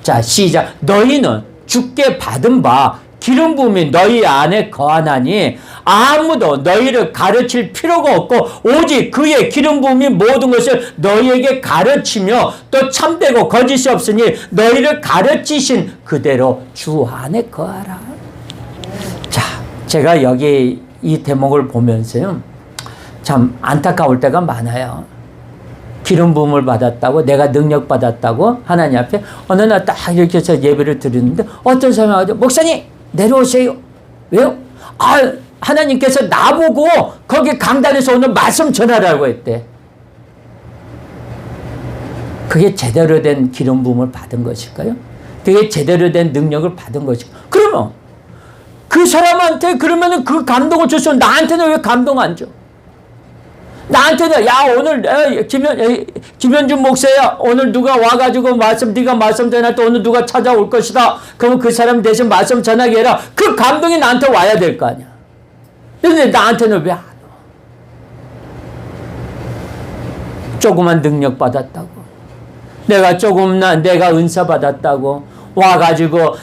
자, 시작. 너희는 주께 받은 바 기름 부음이 너희 안에 거하나니 아무도 너희를 가르칠 필요가 없고 오직 그의 기름 부음이 모든 것을 너희에게 가르치며 또 참되고 거짓이 없으니 너희를 가르치신 그대로 주 안에 거하라. 자, 제가 여기 이 대목을 보면서요 참 안타까울 때가 많아요. 기름 부음을 받았다고, 내가 능력 받았다고 하나님 앞에 어느 날 딱 이렇게 해서 예배를 드리는데 어떤 사람이 와서 목사님 내려오세요. 왜요? 하나님께서 나보고 거기 강단에서 오늘 말씀 전하라고 했대. 그게 제대로 된 기름 부음을 받은 것일까요? 그게 제대로 된 능력을 받은 것일까요? 그러면 그 사람한테 그러면은 그 감동을 줬으면 나한테는 왜 감동 안 줘? 나한테는 야 오늘 김현준 목사야 오늘 누가 와가지고 네가 말씀 전할 때 오늘 누가 찾아올 것이다. 그러면 그 사람 대신 말씀 전하게 해라. 그 감동이 나한테 와야 될 거 아니야. 근데 나한테는 왜 안 와? 조그만 능력 받았다고, 내가 은사 받았다고 와가지고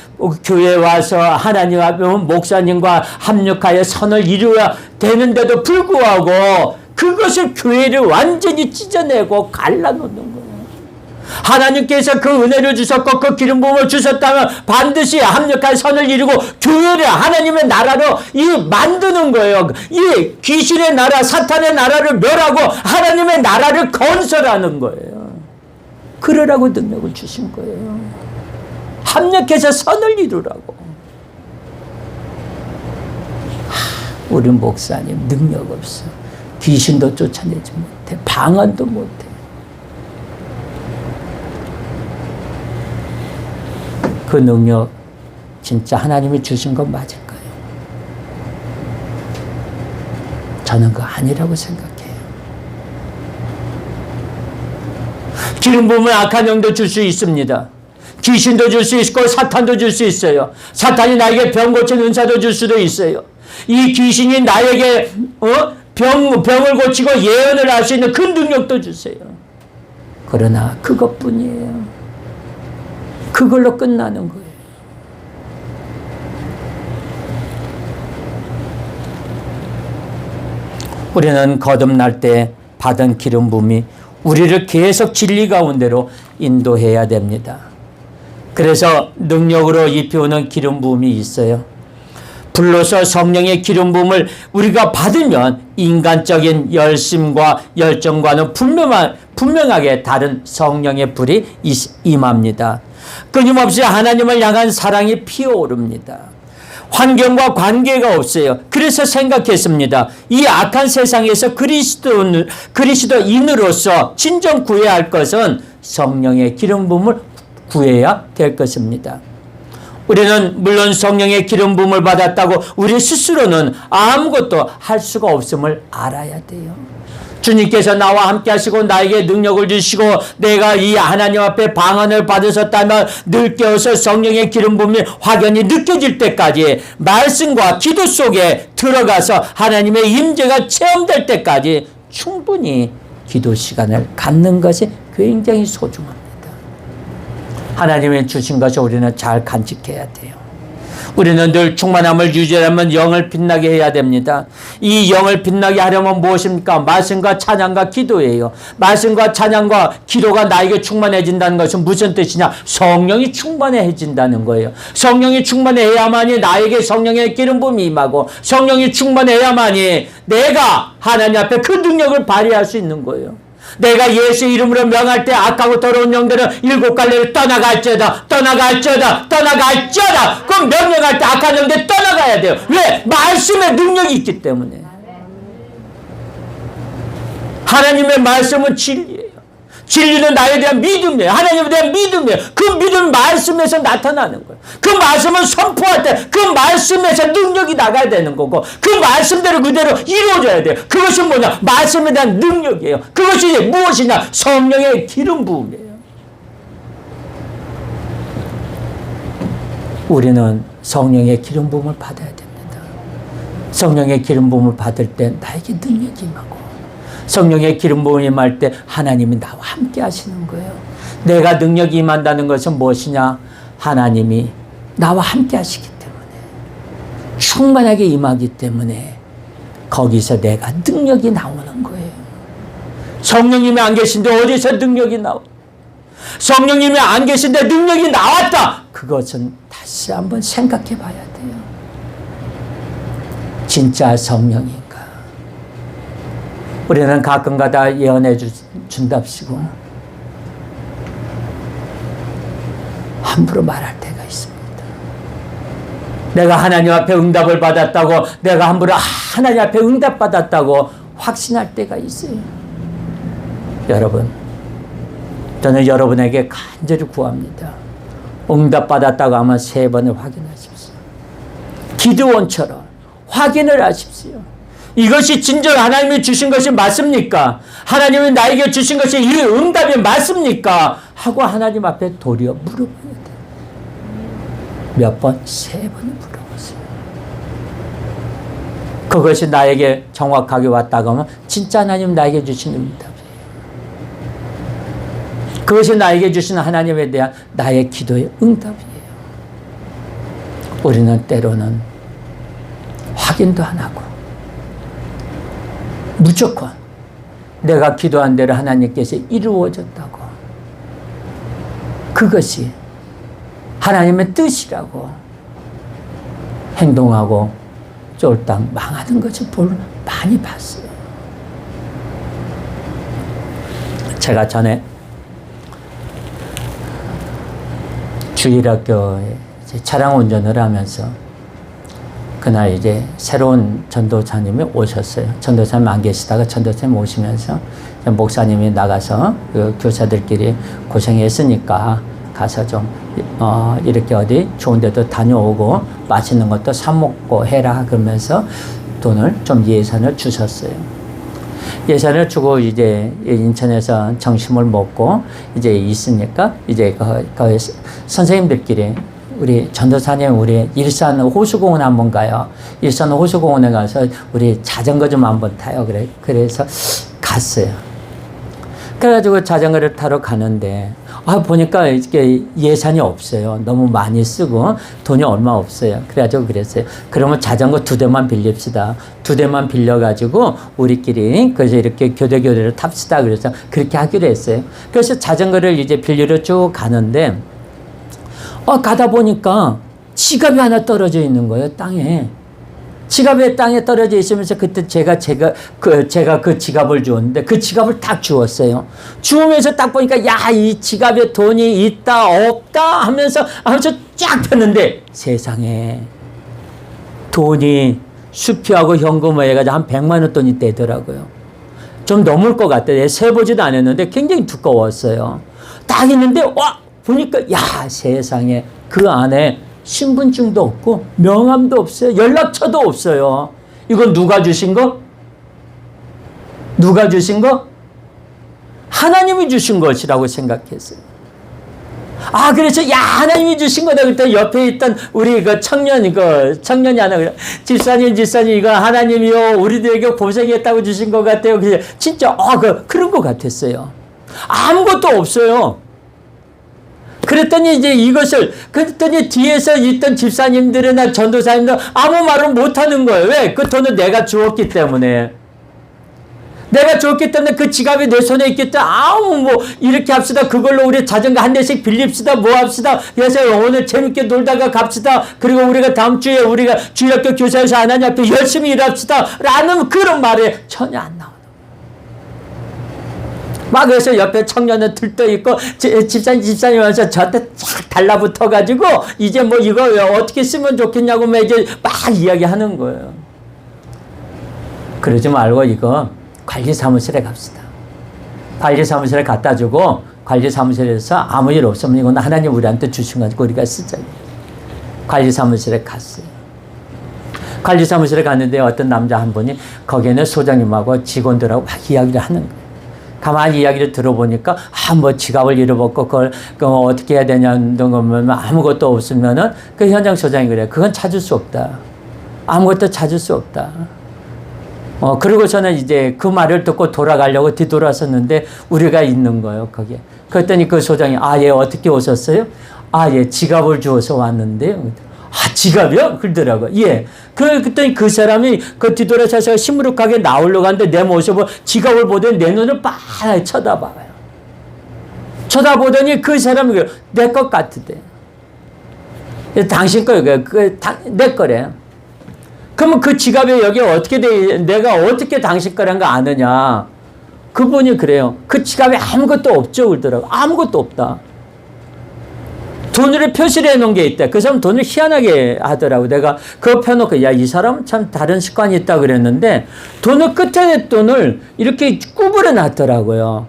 교회 와서 하나님 앞에 목사님과 합력하여 선을 이루어야 되는데도 불구하고 그것을 교회를 완전히 찢어내고 갈라놓는 거예요. 하나님께서 그 은혜를 주셨고 그 기름 부음을 주셨다면 반드시 합력한 선을 이루고 교회를 하나님의 나라로 만드는 거예요. 이 귀신의 나라, 사탄의 나라를 멸하고 하나님의 나라를 건설하는 거예요. 그러라고 능력을 주신 거예요. 합력해서 선을 이루라고. 우리 목사님 능력 없어. 귀신도 쫓아내지 못해. 방언도 못해. 그 능력 진짜 하나님이 주신 건 맞을까요? 저는 그거 아니라고 생각해요. 기름 부음은 악한 영도 줄 수 있습니다. 귀신도 줄 수 있고 사탄도 줄 수 있어요. 사탄이 나에게 병 고치는 은사도 줄 수도 있어요. 이 귀신이 나에게 병을 고치고 예언을 할 수 있는 그 능력도 주세요. 그러나 그것뿐이에요. 그걸로 끝나는 거예요. 우리는 거듭날 때 받은 기름 부음이 우리를 계속 진리 가운데로 인도해야 됩니다. 그래서 능력으로 입혀오는 기름 부음이 있어요. 불로서 성령의 기름 부음을 우리가 받으면 인간적인 열심과 열정과는 분명하게 다른 성령의 불이 임합니다. 끊임없이 하나님을 향한 사랑이 피어오릅니다. 환경과 관계가 없어요. 그래서 생각했습니다. 이 악한 세상에서 그리스도인으로서 진정 구해야 할 것은 성령의 기름 부음을 구해야 될 것입니다. 우리는 물론 성령의 기름 부음을 받았다고 우리 스스로는 아무것도 할 수가 없음을 알아야 돼요. 주님께서 나와 함께 하시고 나에게 능력을 주시고 내가 이 하나님 앞에 방언을 받으셨다면 늘 깨어서 성령의 기름 부음이 확연히 느껴질 때까지 말씀과 기도 속에 들어가서 하나님의 임재가 체험될 때까지 충분히 기도 시간을 갖는 것이 굉장히 소중합니다. 하나님이 주신 것을 우리는 잘 간직해야 돼요. 우리는 늘 충만함을 유지하려면 영을 빛나게 해야 됩니다. 이 영을 빛나게 하려면 무엇입니까? 말씀과 찬양과 기도예요. 말씀과 찬양과 기도가 나에게 충만해진다는 것은 무슨 뜻이냐? 성령이 충만해진다는 거예요. 성령이 충만해야만이 나에게 성령의 기름 부음이 임하고 성령이 충만해야만이 내가 하나님 앞에 그 능력을 발휘할 수 있는 거예요. 내가 예수 이름으로 명할 때 악하고 더러운 영들은 일곱 갈래를 떠나갈지어다 떠나갈지어다 떠나갈지어다. 그럼 명령할 때 악한 영들 떠나가야 돼요. 왜? 말씀의 능력이 있기 때문에. 하나님의 말씀은 진리예요. 진리는 나에 대한 믿음이에요. 하나님에 대한 믿음이에요. 그 믿음 말씀에서 나타나는 거예요. 그 말씀을 선포할 때 그 말씀에서 능력이 나가야 되는 거고 그 말씀대로 그대로 이루어져야 돼요. 그것이 뭐냐? 말씀에 대한 능력이에요. 그것이 무엇이냐? 성령의 기름 부음이에요. 우리는 성령의 기름 부음을 받아야 됩니다. 성령의 기름 부음을 받을 때 나에게 능력이 임하고 성령의 기름 부음이 임할 때 하나님이 나와 함께 하시는 거예요. 내가 능력이 임한다는 것은 무엇이냐? 하나님이 나와 함께 하시기 때문에 충만하게 임하기 때문에 거기서 내가 능력이 나오는 거예요. 성령님이 안 계신데 어디서 능력이 나와? 성령님이 안 계신데 능력이 나왔다. 그것은 다시 한번 생각해 봐야 돼요. 진짜 성령인가? 우리는 가끔가다 예언해 준답시고 함부로 말할 때가 있습니다. 내가 하나님 앞에 응답을 받았다고 내가 함부로 하나님 앞에 응답받았다고 확신할 때가 있어요. 여러분, 저는 여러분에게 간절히 구합니다. 응답받았다고 하면 3번을 확인하십시오. 기드온처럼 확인을 하십시오. 이것이 진정 하나님이 주신 것이 맞습니까? 하나님이 나에게 주신 것이 이 응답이 맞습니까? 하고 하나님 앞에 도리어 물어봐야 돼요. 몇 번? 3번을 물어보세요. 그것이 나에게 정확하게 왔다고 하면 진짜 하나님 나에게 주신 응답이에요. 그것이 나에게 주신 하나님에 대한 나의 기도의 응답이에요. 우리는 때로는 확인도 안 하고 무조건 내가 기도한 대로 하나님께서 이루어졌다고. 그것이 하나님의 뜻이라고 행동하고 쫄딱 망하는 것을 많이 봤어요. 제가 전에 주일학교에 차량 운전을 하면서 그날 이제 새로운 전도사님이 오셨어요. 전도사님 안 계시다가 전도사님 오시면서 목사님이 나가서 그 교사들끼리 고생했으니까 가서 좀 이렇게 어디 좋은 데도 다녀오고 맛있는 것도 사 먹고 해라 그러면서 돈을 좀 예산을 주셨어요. 예산을 주고 이제 인천에서 점심을 먹고 이제 있으니까 이제 그 선생님들끼리 우리 전도사님 우리 일산 호수공원 한번 가요. 일산 호수공원에 가서 우리 자전거 좀 한번 타요. 그래서 갔어요. 그래가지고 자전거를 타러 가는데 보니까 이게 예산이 없어요. 너무 많이 쓰고 돈이 얼마 없어요. 그래가지고 그랬어요. 그러면 자전거 2대만 빌립시다. 2대만 빌려가지고 우리끼리 그래서 이렇게 교대를 탑시다. 그래서 그렇게 하기로 했어요. 그래서 자전거를 이제 빌리러 쭉 가는데 가다 보니까 지갑이 하나 떨어져 있는 거예요. 땅에. 지갑이 땅에 떨어져 있으면서 그때 제가 그 지갑을 주었는데 그 지갑을 딱 주었어요. 주우면서 딱 보니까 야, 이 지갑에 돈이 있다 없다 하면서 쫙 폈는데 세상에 돈이 수표하고 현금을 해가지고 한 100만 원 돈이 되더라고요. 좀 넘을 것 같아요. 세보지도 않았는데 굉장히 두꺼웠어요. 딱 있는데 보니까 야, 세상에 그 안에 신분증도 없고 명함도 없어요. 연락처도 없어요. 이건 누가 주신 거? 누가 주신 거? 하나님이 주신 것이라고 생각했어요. 그래서 야, 하나님이 주신 거다. 그때 옆에 있던 우리 그 청년이 하나 그래. 집사님 이거 하나님이요 우리들에게 고생했다고 주신 것 같아요. 그래서 진짜 그런 것 같았어요. 아무것도 없어요. 그랬더니 그랬더니 뒤에서 있던 집사님들이나 전도사님들 아무 말을 못 하는 거예요. 왜? 그 돈은 내가 주었기 때문에. 내가 줬기 때문에 그 지갑이 내 손에 있기 때문에 이렇게 합시다. 그걸로 우리 자전거 한 대씩 빌립시다. 뭐 합시다. 그래서 오늘 재밌게 놀다가 갑시다. 그리고 우리가 다음 주에 우리가 주일학교 교사에서 하나님 앞에 열심히 일합시다. 라는 그런 말이 전혀 안 나와요. 그래서 옆에 청년은 들떠있고 집사님 와서 저한테 쫙 달라붙어가지고 이제 이거 어떻게 쓰면 좋겠냐고 이제 막 이야기하는 거예요. 그러지 말고 이거 관리사무실에 갑시다. 관리사무실에 갖다 주고 관리사무실에서 아무 일 없으면 이건 하나님 우리한테 주신 거니까 우리가 쓰자. 관리사무실에 갔어요. 관리사무실에 갔는데 어떤 남자 한 분이 거기에는 소장님하고 직원들하고 막 이야기를 하는 거예요. 가만히 이야기를 들어보니까 지갑을 잃어버렸고 그걸 어떻게 해야 되냐는 거면 아무것도 없으면은 그 현장 소장이 그래요. 그건 찾을 수 없다. 아무것도 찾을 수 없다. 그러고서는 이제 그 말을 듣고 돌아가려고 뒤돌아섰는데 우리가 있는 거예요, 거기에. 그랬더니 그 소장이 예, 어떻게 오셨어요? 예, 지갑을 주워서 왔는데요. 지갑이요? 그러더라고요. 예. 그랬더니 그 사람이 그 뒤돌아서서 시무룩하게 나오려고 하는데 내 모습을 지갑을 보더니 내 눈을 빤히 쳐다봐요. 쳐다보더니 그 사람이 내 것 같으대. 당신 거예요. 내 거래요. 그러면 그 지갑에 여기 내가 어떻게 당신 거란 거 아느냐. 그분이 그래요. 그 지갑에 아무것도 없죠. 그러더라고요. 아무것도 없다. 돈으로 표시를 해놓은 게 있다. 그 사람 돈을 희한하게 하더라고. 내가 그거 펴놓고 이 사람은 참 다른 습관이 있다 그랬는데 돈을 끝에 돈을 이렇게 구부려 놨더라고요.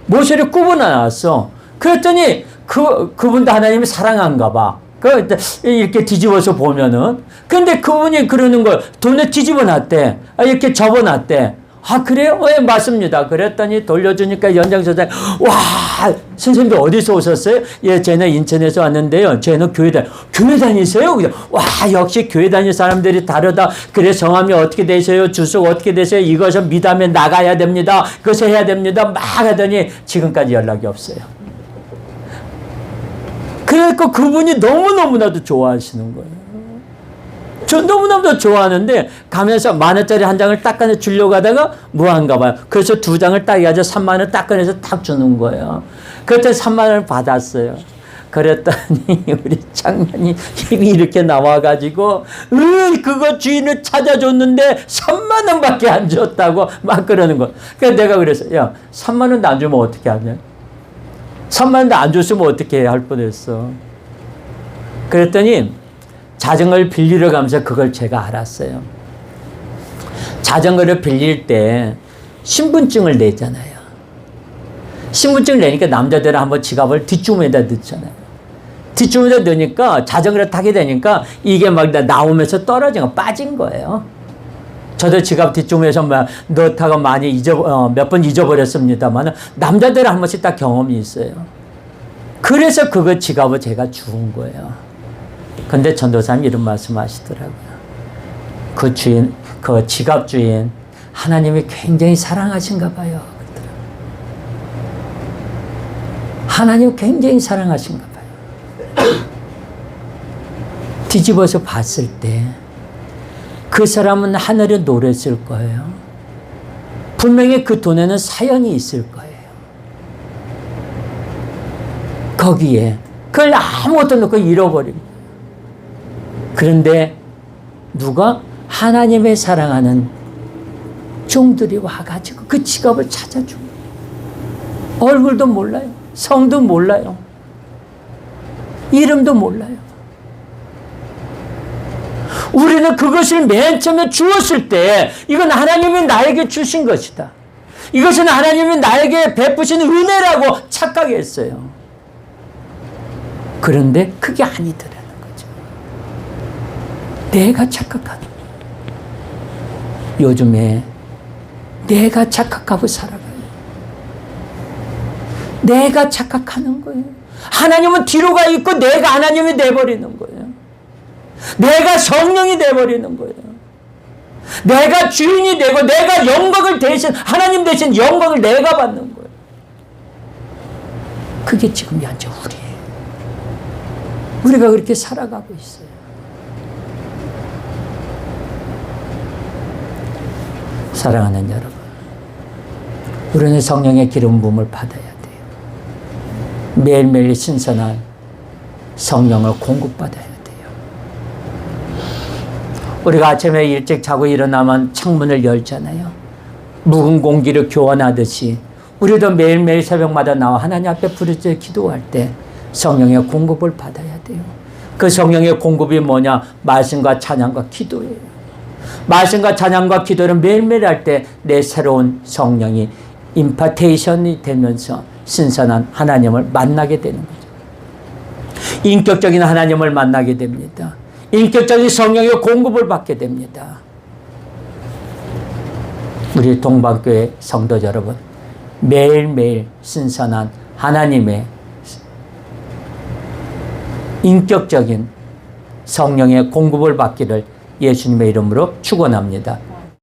모서리 구부려 놨어. 그랬더니 그분도 하나님이 사랑한가 봐. 이렇게 뒤집어서 보면은. 근데 그분이 그러는 걸 돈을 뒤집어 놨대. 이렇게 접어 놨대. 그래요? 예, 맞습니다. 그랬더니 돌려주니까 연장소장, 선생님들 어디서 오셨어요? 예, 쟤는 인천에서 왔는데요. 쟤는 교회 다니세요? 역시 교회 다니는 사람들이 다르다. 그래, 성함이 어떻게 되세요? 주소 어떻게 되세요? 이것은 미담에 나가야 됩니다. 그것을 해야 됩니다. 막 하더니 지금까지 연락이 없어요. 그러니까 그분이 너무너무나도 좋아하시는 거예요. 저 너무너무 좋아하는데 가면서 10,000원짜리 한 장을 딱 꺼내 주려고 하다가 무한가 봐요. 그래서 2장을 딱 해가지고 30,000원 딱 꺼내서 딱 주는 거예요. 그때 30,000원을 받았어요. 그랬더니 우리 장면이 힘이 이렇게 나와가지고 그거 주인을 찾아줬는데 30,000원밖에 안 줬다고 막 그러는 거. 그래서 내가 그랬어. 야, 30,000원도 안 주면 어떻게 하냐? 30,000원도 안 줬으면 어떻게 할 뻔했어. 그랬더니 자전거를 빌리러 가면서 그걸 제가 알았어요. 자전거를 빌릴 때 신분증을 내잖아요. 신분증을 내니까 남자들은 한번 지갑을 뒷주머니에다 넣잖아요. 뒷주머니에다 넣으니까 자전거를 타게 되니까 이게 막 나오면서 떨어진 거 빠진 거예요. 저도 지갑 뒷주머니에서 막 넣다가 많이 몇 번 잊어버렸습니다만 남자들은 한 번씩 다 경험이 있어요. 그래서 그거 지갑을 제가 주운 거예요. 근데 전도사님 이런 말씀 하시더라고요. 그 주인, 그 지갑 주인 하나님이 굉장히 사랑하신가 봐요. 하나님 굉장히 사랑하신가 봐요. 뒤집어서 봤을 때 그 사람은 하늘에 노랬을 거예요. 분명히 그 돈에는 사연이 있을 거예요. 거기에 그걸 아무것도 넣고 잃어버린 거예요. 그런데 누가 하나님의 사랑하는 종들이 와가지고 그 지갑을 찾아준 거예요. 얼굴도 몰라요. 성도 몰라요. 이름도 몰라요. 우리는 그것을 맨 처음에 주었을 때 이건 하나님이 나에게 주신 것이다. 이것은 하나님이 나에게 베푸신 은혜라고 착각했어요. 그런데 그게 아니더라는 거죠. 내가 착각하는 거예요. 요즘에 내가 착각하고 살아가요. 내가 착각하는 거예요. 하나님은 뒤로 가 있고 내가 하나님이 돼버리는 거예요. 내가 성령이 돼버리는 거예요. 내가 주인이 되고 내가 영광을 대신 하나님 대신 영광을 내가 받는 거예요. 그게 지금 현재 우리예요. 우리가 그렇게 살아가고 있어요. 사랑하는 여러분, 우리는 성령의 기름 부음을 받아야 돼요. 매일매일 신선한 성령을 공급받아야 돼요. 우리가 아침에 일찍 자고 일어나면 창문을 열잖아요. 묵은 공기를 교환하듯이 우리도 매일매일 새벽마다 나와 하나님 앞에 부르짖어 기도할 때 성령의 공급을 받아야 돼요. 그 성령의 공급이 뭐냐? 말씀과 찬양과 기도예요. 말씀과 찬양과 기도를 매일매일 할 때 내 새로운 성령이 임파테이션이 되면서 신선한 하나님을 만나게 되는 거죠. 인격적인 하나님을 만나게 됩니다. 인격적인 성령의 공급을 받게 됩니다. 우리 동방교회 성도 여러분, 매일매일 신선한 하나님의 인격적인 성령의 공급을 받기를 예수님의 이름으로 축원합니다.